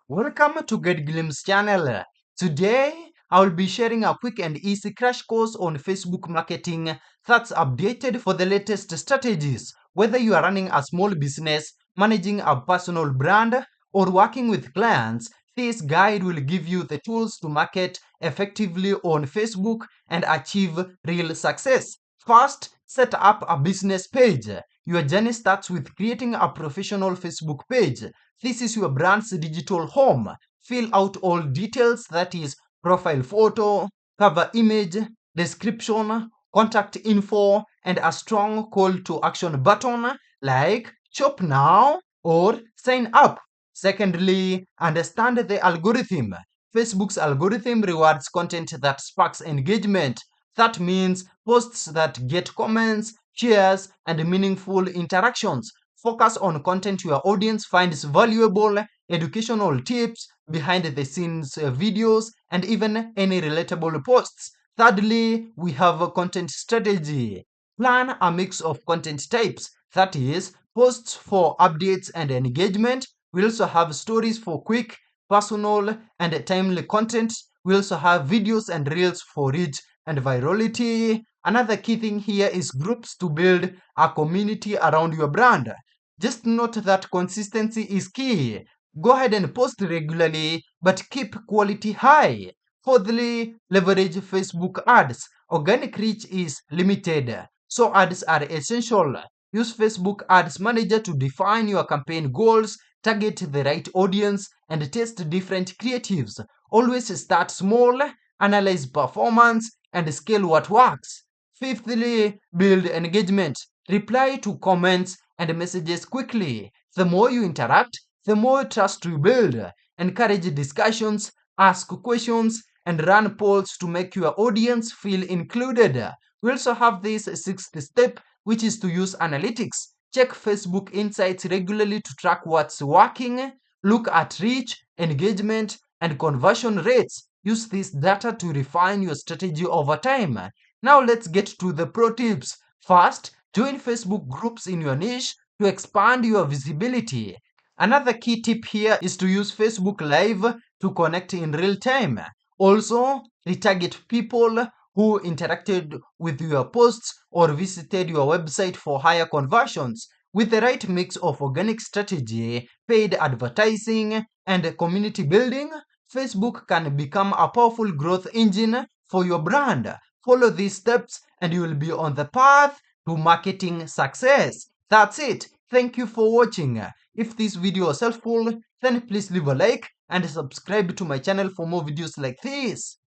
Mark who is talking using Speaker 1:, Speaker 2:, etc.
Speaker 1: Welcome to Get Glimpse channel. Today, I will be sharing a quick and easy crash course on Facebook marketing that's updated for the latest strategies. Whether you are running a small business, managing a personal brand, or working with clients, this guide will give you the tools to market effectively on Facebook and achieve real success. First, set up a business page. Your journey starts with creating a professional Facebook page. This is your brand's digital home. Fill out all details, that is profile photo, cover image, description, contact info, and a strong call to action button like shop now or sign up. Secondly, understand the algorithm. Facebook's algorithm rewards content that sparks engagement. That means posts that get comments, shares, and meaningful interactions. Focus on content your audience finds valuable, educational tips, behind the scenes videos, and even any relatable posts. Thirdly, we have a content strategy. Plan a mix of content types, that is, posts for updates and engagement. We also have stories for quick, personal, and timely content. We also have videos and reels for reach and virality. Another key thing here is groups to build a community around your brand. Just note that consistency is key. Go ahead and post regularly, but keep quality high. Fourthly, leverage Facebook ads. Organic reach is limited, so ads are essential. Use Facebook Ads Manager to define your campaign goals, target the right audience, and test different creatives. Always start small, analyze performance, and scale what works. Fifthly, build engagement. Reply to comments and messages quickly. The more you interact, the more trust you build. Encourage discussions, ask questions, and run polls to make your audience feel included. We also have this sixth step, which is to use analytics. Check Facebook Insights regularly to track what's working. Look at reach, engagement, and conversion rates. Use this data to refine your strategy over time. Now let's get to the pro tips. First, join Facebook groups in your niche to expand your visibility. Another key tip here is to use Facebook Live to connect in real time. Also, retarget people who interacted with your posts or visited your website for higher conversions. With the right mix of organic strategy, paid advertising, and community building, Facebook can become a powerful growth engine for your brand. Follow these steps and you will be on the path to marketing success. That's it. Thank you for watching. If this video was helpful, then please leave a like and subscribe to my channel for more videos like this.